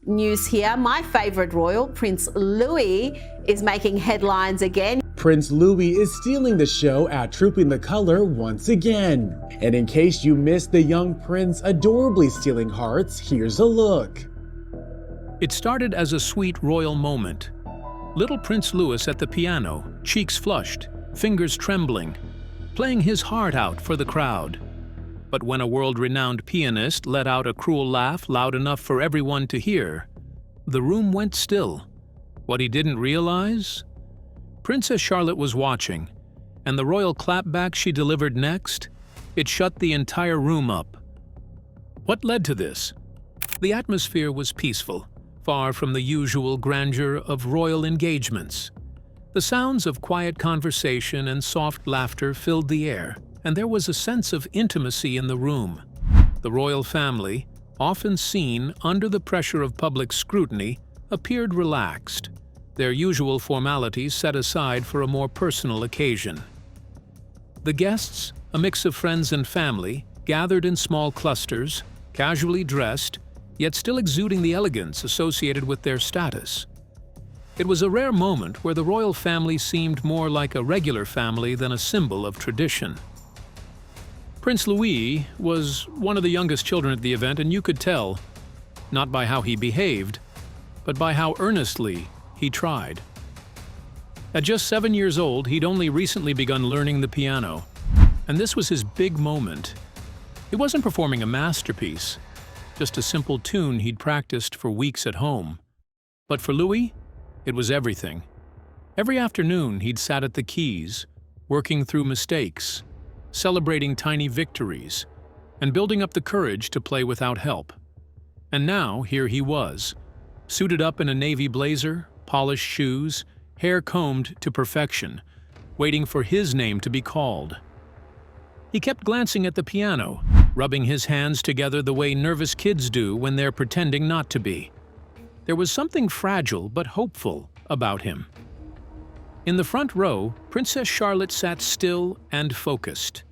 news here. My favourite royal, Prince Louis, is making headlines again. Prince Louis is stealing the show at Trooping the Color once again. And in case you missed the young prince adorably stealing hearts, here's a look. It started as a sweet royal moment. Little Prince Louis at the piano, cheeks flushed, fingers trembling, playing his heart out for the crowd. But when a world-renowned pianist let out a cruel laugh loud enough for everyone to hear, the room went still. What he didn't realize? Princess Charlotte was watching, and the royal clapback she delivered next, it shut the entire room up. What led to this? The atmosphere was peaceful, far from the usual grandeur of royal engagements. The sounds of quiet conversation and soft laughter filled the air, and there was a sense of intimacy in the room. The royal family, often seen under the pressure of public scrutiny, appeared relaxed, their usual formalities set aside for a more personal occasion. The guests, a mix of friends and family, gathered in small clusters, casually dressed, yet still exuding the elegance associated with their status. It was a rare moment where the royal family seemed more like a regular family than a symbol of tradition. Prince Louis was one of the youngest children at the event, and you could tell, not by how he behaved, but by how earnestly he tried. At just 7 years old, he'd only recently begun learning the piano, and this was his big moment. He wasn't performing a masterpiece, just a simple tune he'd practiced for weeks at home. But for Louis, it was everything. Every afternoon, he'd sat at the keys, working through mistakes, celebrating tiny victories, and building up the courage to play without help. And now, here he was, suited up in a navy blazer, polished shoes, hair combed to perfection, waiting for his name to be called. He kept glancing at the piano, rubbing his hands together the way nervous kids do when they're pretending not to be. There was something fragile but hopeful about him. In the front row, Princess Charlotte sat still and focused.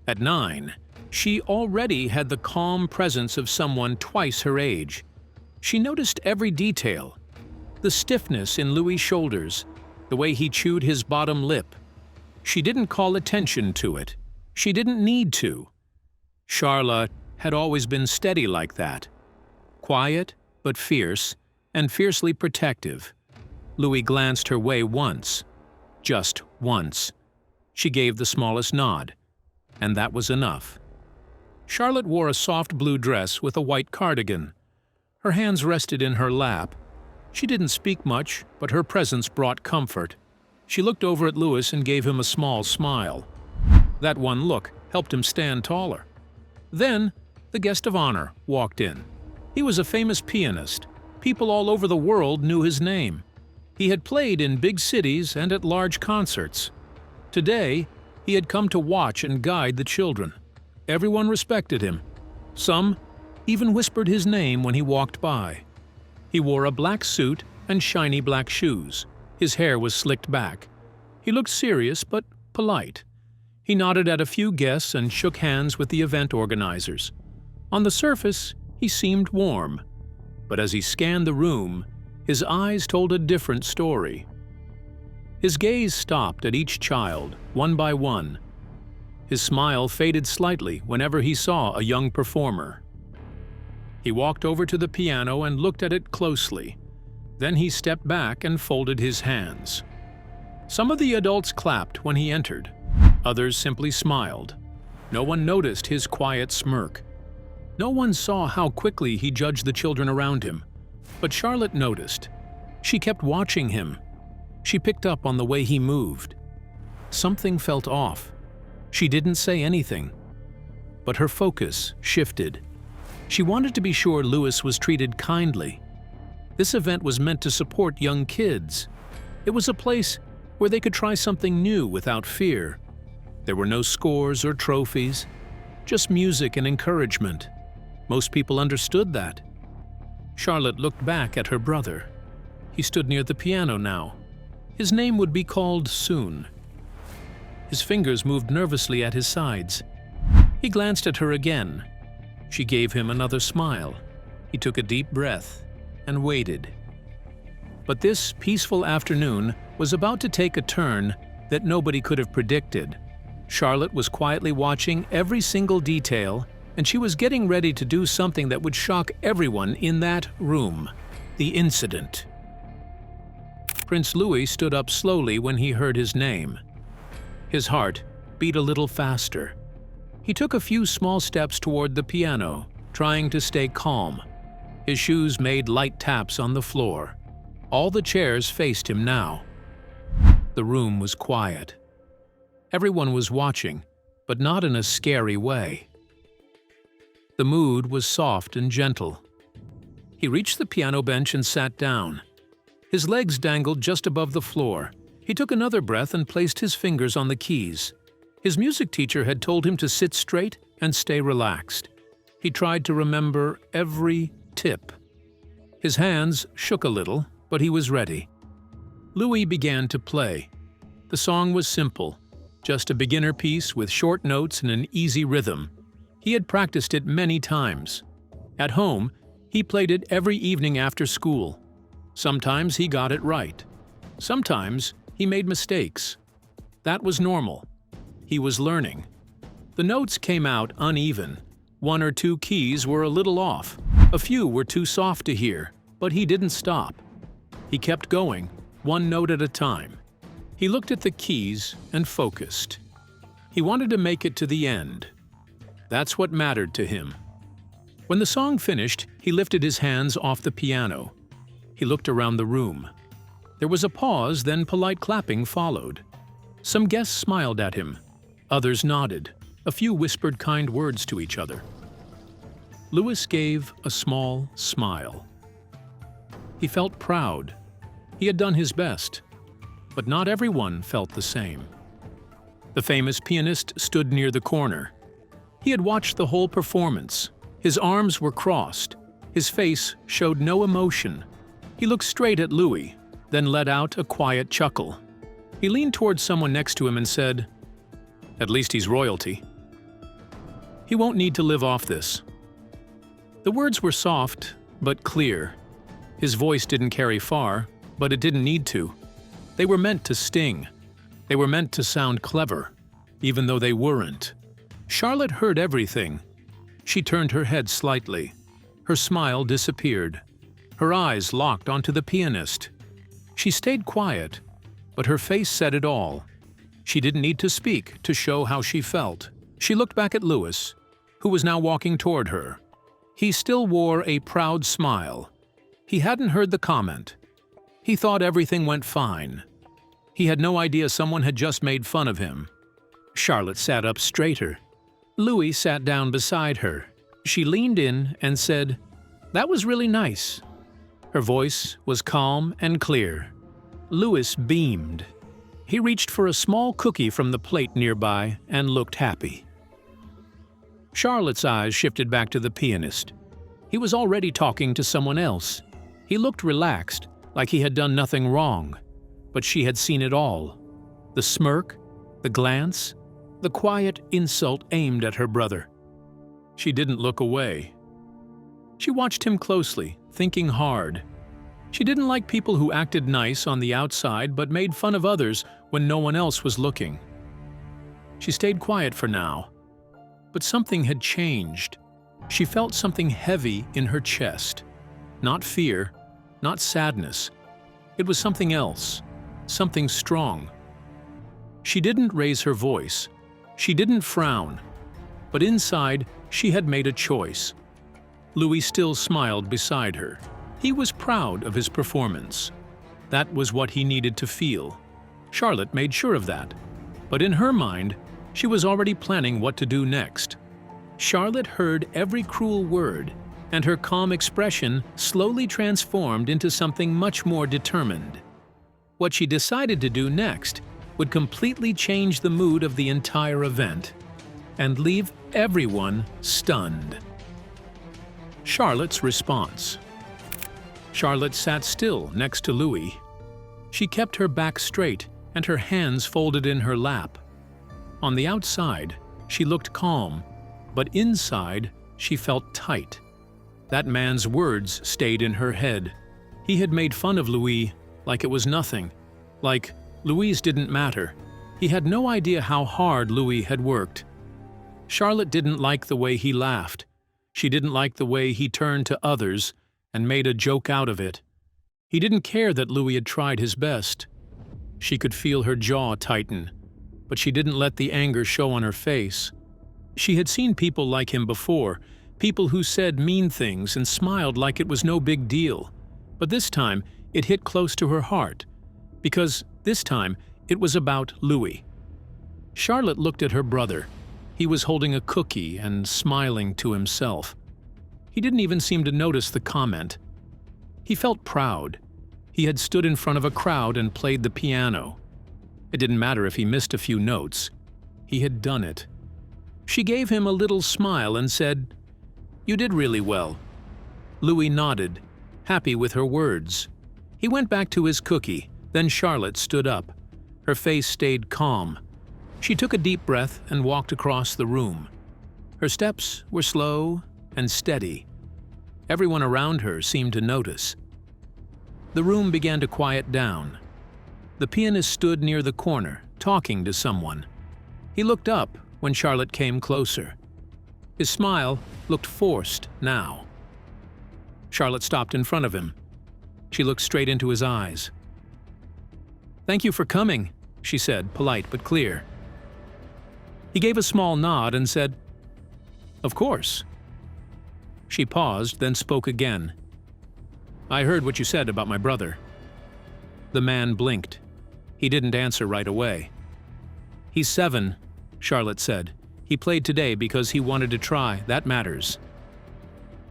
At 9, she already had the calm presence of someone twice her age. She noticed every detail: the stiffness in Louis' shoulders, the way he chewed his bottom lip. She didn't call attention to it. She didn't need to. Charlotte had always been steady like that. Quiet, but fierce, and fiercely protective. Louis glanced her way once. Just once. She gave the smallest nod, and that was enough. Charlotte wore a soft blue dress with a white cardigan. Her hands rested in her lap. She didn't speak much, but her presence brought comfort. She looked over at Louis and gave him a small smile. That one look helped him stand taller. Then, the guest of honor walked in. He was a famous pianist. People all over the world knew his name. He had played in big cities and at large concerts. Today, he had come to watch and guide the children. Everyone respected him. Some even whispered his name when he walked by. He wore a black suit and shiny black shoes. His hair was slicked back. He looked serious but polite. He nodded at a few guests and shook hands with the event organizers. On the surface, he seemed warm, but as he scanned the room, his eyes told a different story. His gaze stopped at each child, one by one. His smile faded slightly whenever he saw a young performer. He walked over to the piano and looked at it closely. Then he stepped back and folded his hands. Some of the adults clapped when he entered. Others simply smiled. No one noticed his quiet smirk. No one saw how quickly he judged the children around him. But Charlotte noticed. She kept watching him. She picked up on the way he moved. Something felt off. She didn't say anything. But her focus shifted. She wanted to be sure Louis was treated kindly. This event was meant to support young kids. It was a place where they could try something new without fear. There were no scores or trophies, just music and encouragement. Most people understood that. Charlotte looked back at her brother. He stood near the piano now. His name would be called soon. His fingers moved nervously at his sides. He glanced at her again. She gave him another smile. He took a deep breath. and waited. But this peaceful afternoon was about to take a turn that nobody could have predicted. Charlotte was quietly watching every single detail, and she was getting ready to do something that would shock everyone in that room: the incident. Prince Louis stood up slowly when he heard his name. His heart beat a little faster. He took a few small steps toward the piano, trying to stay calm. His shoes made light taps on the floor. All the chairs faced him now. The room was quiet. Everyone was watching, but not in a scary way. The mood was soft and gentle. He reached the piano bench and sat down. His legs dangled just above the floor. He took another breath and placed his fingers on the keys. His music teacher had told him to sit straight and stay relaxed. He tried to remember every tip. His hands shook a little, but he was ready. Louis began to play. The song was simple, just a beginner piece with short notes and an easy rhythm. He had practiced it many times. At home, he played it every evening after school. Sometimes he got it right. Sometimes he made mistakes. That was normal. He was learning. The notes came out uneven. One or two keys were a little off. A few were too soft to hear, but he didn't stop. He kept going, one note at a time. He looked at the keys and focused. He wanted to make it to the end. That's what mattered to him. When the song finished, he lifted his hands off the piano. He looked around the room. There was a pause, then polite clapping followed. Some guests smiled at him. Others nodded. A few whispered kind words to each other. Louis gave a small smile. He felt proud. He had done his best. But not everyone felt the same. The famous pianist stood near the corner. He had watched the whole performance. His arms were crossed. His face showed no emotion. He looked straight at Louis, then let out a quiet chuckle. He leaned towards someone next to him and said, "At least he's royalty. He won't need to live off this." The words were soft, but clear. His voice didn't carry far, but it didn't need to. They were meant to sting. They were meant to sound clever, even though they weren't. Charlotte heard everything. She turned her head slightly. Her smile disappeared. Her eyes locked onto the pianist. She stayed quiet, but her face said it all. She didn't need to speak to show how she felt. She looked back at Louis, who was now walking toward her. He still wore a proud smile. He hadn't heard the comment. He thought everything went fine. He had no idea someone had just made fun of him. Charlotte sat up straighter. Louis sat down beside her. She leaned in and said, "That was really nice." Her voice was calm and clear. Louis beamed. He reached for a small cookie from the plate nearby and looked happy. Charlotte's eyes shifted back to the pianist. He was already talking to someone else. He looked relaxed, like he had done nothing wrong. But she had seen it all. The smirk, the glance, the quiet insult aimed at her brother. She didn't look away. She watched him closely, thinking hard. She didn't like people who acted nice on the outside but made fun of others when no one else was looking. She stayed quiet for now. But something had changed. She felt something heavy in her chest. Not fear, not sadness. It was something else, something strong. She didn't raise her voice. She didn't frown. But inside, she had made a choice. Louis still smiled beside her. He was proud of his performance. That was what he needed to feel. Charlotte made sure of that. But in her mind, she was already planning what to do next. Charlotte heard every cruel word, and her calm expression slowly transformed into something much more determined. What she decided to do next would completely change the mood of the entire event and leave everyone stunned. Charlotte's response. Charlotte sat still next to Louis. She kept her back straight and her hands folded in her lap. On the outside, she looked calm, but inside, she felt tight. That man's words stayed in her head. He had made fun of Louis like it was nothing, like Louise didn't matter. He had no idea how hard Louis had worked. Charlotte didn't like the way he laughed. She didn't like the way he turned to others and made a joke out of it. He didn't care that Louis had tried his best. She could feel her jaw tighten, but she didn't let the anger show on her face. She had seen people like him before, people who said mean things and smiled like it was no big deal. But this time, it hit close to her heart, because this time, it was about Louis. Charlotte looked at her brother. He was holding a cookie and smiling to himself. He didn't even seem to notice the comment. He felt proud. He had stood in front of a crowd and played the piano. It didn't matter if he missed a few notes. He had done it. She gave him a little smile and said, "You did really well." Louis nodded, happy with her words. He went back to his cookie, then Charlotte stood up. Her face stayed calm. She took a deep breath and walked across the room. Her steps were slow and steady. Everyone around her seemed to notice. The room began to quiet down. The pianist stood near the corner, talking to someone. He looked up when Charlotte came closer. His smile looked forced now. Charlotte stopped in front of him. She looked straight into his eyes. "Thank you for coming," she said, polite but clear. He gave a small nod and said, "Of course." She paused, then spoke again. "I heard what you said about my brother." The man blinked. He didn't answer right away. "He's 7, Charlotte said. "He played today because he wanted to try. That matters."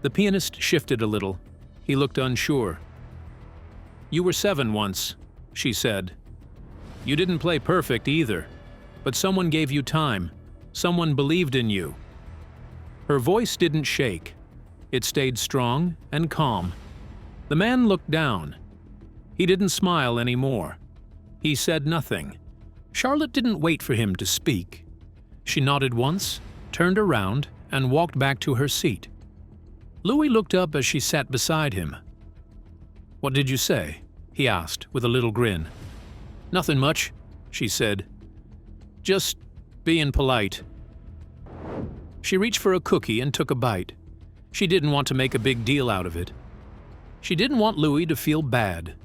The pianist shifted a little. He looked unsure. "You were 7 once," she said. "You didn't play perfect either, but someone gave you time. Someone believed in you." Her voice didn't shake. It stayed strong and calm. The man looked down. He didn't smile anymore. He said nothing. Charlotte didn't wait for him to speak. She nodded once, turned around, and walked back to her seat. Louis looked up as she sat beside him. "What did you say?" he asked with a little grin. "Nothing much," she said. "Just being polite." She reached for a cookie and took a bite. She didn't want to make a big deal out of it. She didn't want Louis to feel bad.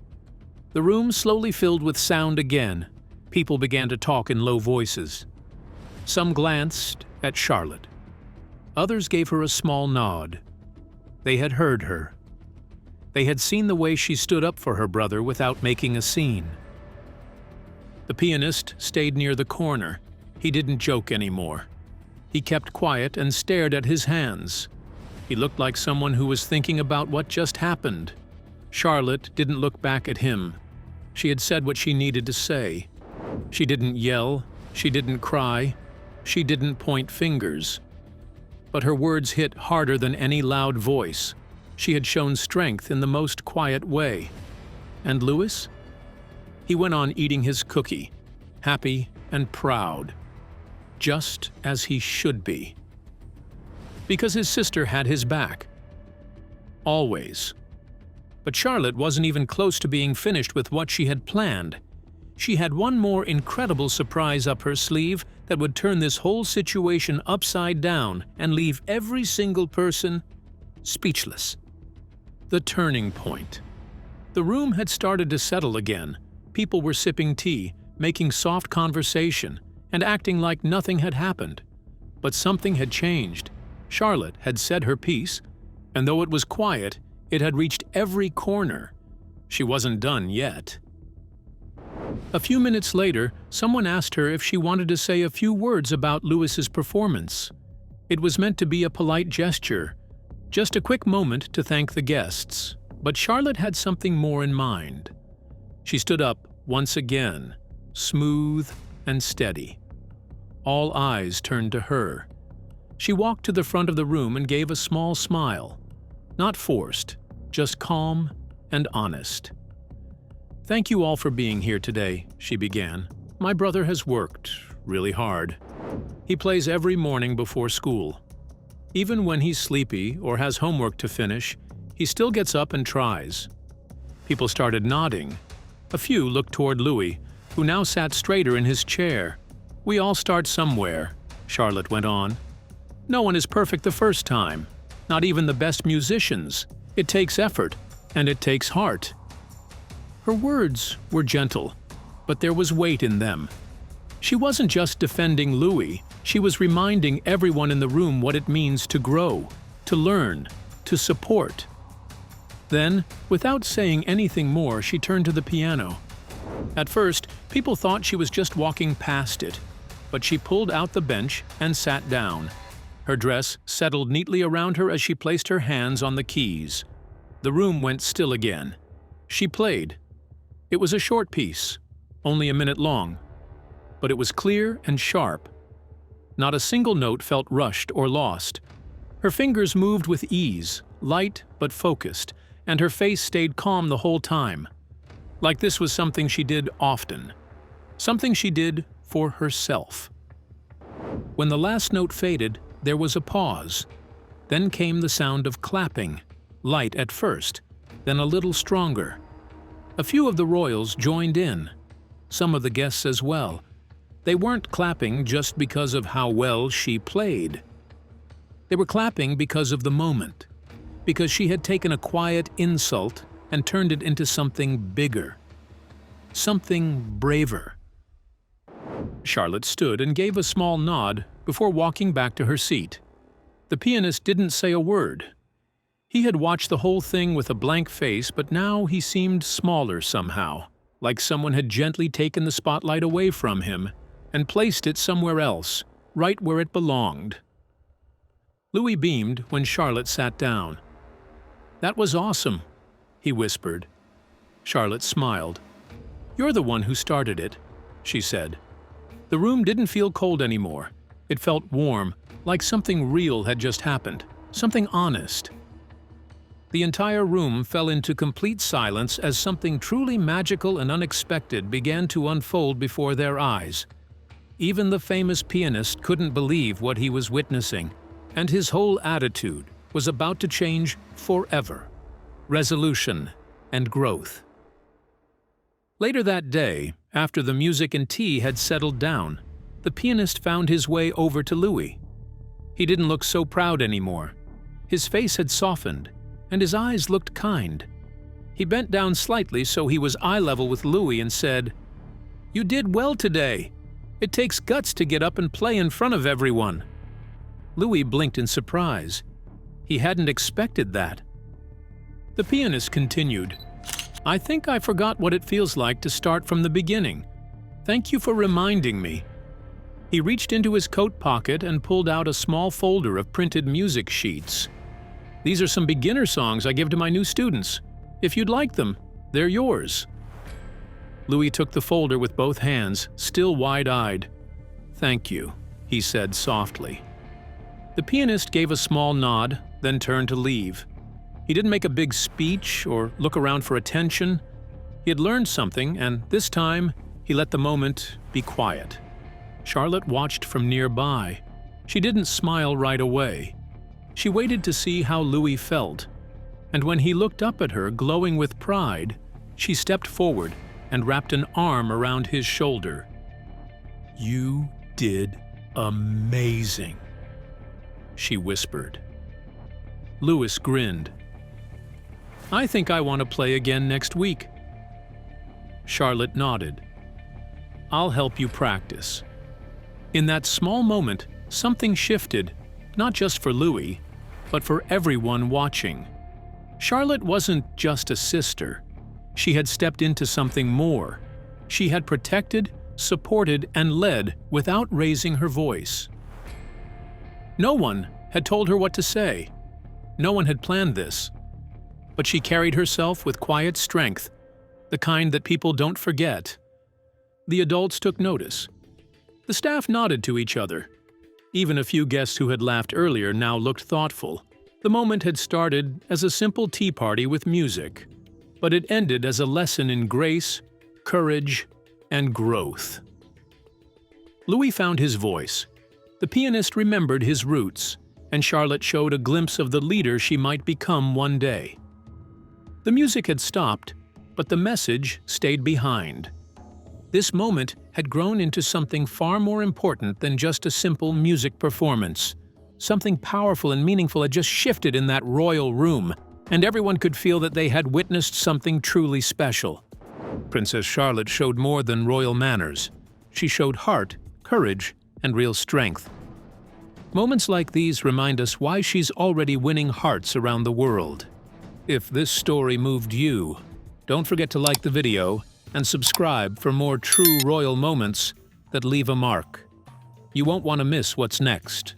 The room slowly filled with sound again. People began to talk in low voices. Some glanced at Charlotte. Others gave her a small nod. They had heard her. They had seen the way she stood up for her brother without making a scene. The pianist stayed near the corner. He didn't joke anymore. He kept quiet and stared at his hands. He looked like someone who was thinking about what just happened. Charlotte didn't look back at him. She had said what she needed to say. She didn't yell. She didn't cry. She didn't point fingers. But her words hit harder than any loud voice. She had shown strength in the most quiet way. And Louis? He went on eating his cookie, happy and proud, just as he should be. Because his sister had his back. Always. But Charlotte wasn't even close to being finished with what she had planned. She had one more incredible surprise up her sleeve that would turn this whole situation upside down and leave every single person speechless. The turning point. The room had started to settle again. People were sipping tea, making soft conversation, and acting like nothing had happened. But something had changed. Charlotte had said her piece, and though it was quiet, it had reached every corner. She wasn't done yet. A few minutes later, someone asked her if she wanted to say a few words about Louis's performance. It was meant to be a polite gesture, just a quick moment to thank the guests. But Charlotte had something more in mind. She stood up once again, smooth and steady. All eyes turned to her. She walked to the front of the room and gave a small smile. Not forced, just calm and honest. "Thank you all for being here today," she began. "My brother has worked really hard. He plays every morning before school. Even when he's sleepy or has homework to finish, he still gets up and tries. People started nodding. A few looked toward Louis, who now sat straighter in his chair. "We all start somewhere," Charlotte went on. "No one is perfect the first time, not even the best musicians. It takes effort, and it takes heart." Her words were gentle, but there was weight in them. She wasn't just defending Louis, she was reminding everyone in the room what it means to grow, to learn, to support. Then, without saying anything more, she turned to the piano. At first, people thought she was just walking past it, but she pulled out the bench and sat down. Her dress settled neatly around her as she placed her hands on the keys. The room went still again. She played. It was a short piece, only a minute long, but it was clear and sharp. Not a single note felt rushed or lost. Her fingers moved with ease, light but focused, and her face stayed calm the whole time. Like this was something she did often. Something she did for herself. When the last note faded, there was a pause. Then came the sound of clapping, light at first, then a little stronger. A few of the royals joined in, some of the guests as well. They weren't clapping just because of how well she played. They were clapping because of the moment, because she had taken a quiet insult and turned it into something bigger, something braver. Charlotte stood and gave a small nod before walking back to her seat. The pianist didn't say a word. He had watched the whole thing with a blank face, but now he seemed smaller somehow, like someone had gently taken the spotlight away from him and placed it somewhere else, right where it belonged. Louis beamed when Charlotte sat down. "That was awesome," he whispered. Charlotte smiled. "You're the one who started it," she said. The room didn't feel cold anymore. It felt warm, like something real had just happened, something honest. The entire room fell into complete silence as something truly magical and unexpected began to unfold before their eyes. Even the famous pianist couldn't believe what he was witnessing, and his whole attitude was about to change forever. Resolution and growth. Later that day, after the music and tea had settled down, the pianist found his way over to Louis. He didn't look so proud anymore. His face had softened, and his eyes looked kind. He bent down slightly so he was eye level with Louis and said, "You did well today. It takes guts to get up and play in front of everyone." Louis blinked in surprise. He hadn't expected that. The pianist continued, "I think I forgot what it feels like to start from the beginning. Thank you for reminding me." He reached into his coat pocket and pulled out a small folder of printed music sheets. "These are some beginner songs I give to my new students. If you'd like them, they're yours." Louis took the folder with both hands, still wide-eyed. "Thank you," he said softly. The pianist gave a small nod, then turned to leave. He didn't make a big speech or look around for attention. He had learned something, and this time, he let the moment be quiet. Charlotte watched from nearby. She didn't smile right away. She waited to see how Louis felt, and when he looked up at her, glowing with pride, she stepped forward and wrapped an arm around his shoulder. "You did amazing," she whispered. Louis grinned. "I think I want to play again next week." Charlotte nodded. "I'll help you practice." In that small moment, something shifted, not just for Louis, but for everyone watching. Charlotte wasn't just a sister. She had stepped into something more. She had protected, supported, and led without raising her voice. No one had told her what to say. No one had planned this. But she carried herself with quiet strength, the kind that people don't forget. The adults took notice. The staff nodded to each other. Even a few guests who had laughed earlier now looked thoughtful. The moment had started as a simple tea party with music, but it ended as a lesson in grace, courage, and growth. Louis found his voice. The pianist remembered his roots. and Charlotte showed a glimpse of the leader she might become one day. The music had stopped, but the message stayed behind. This moment had grown into something far more important than just a simple music performance. Something powerful and meaningful had just shifted in that royal room, and everyone could feel that they had witnessed something truly special. Princess Charlotte showed more than royal manners. She showed heart, courage, and real strength. Moments like these remind us why she's already winning hearts around the world. If this story moved you, don't forget to like the video and subscribe for more true royal moments that leave a mark. You won't want to miss what's next.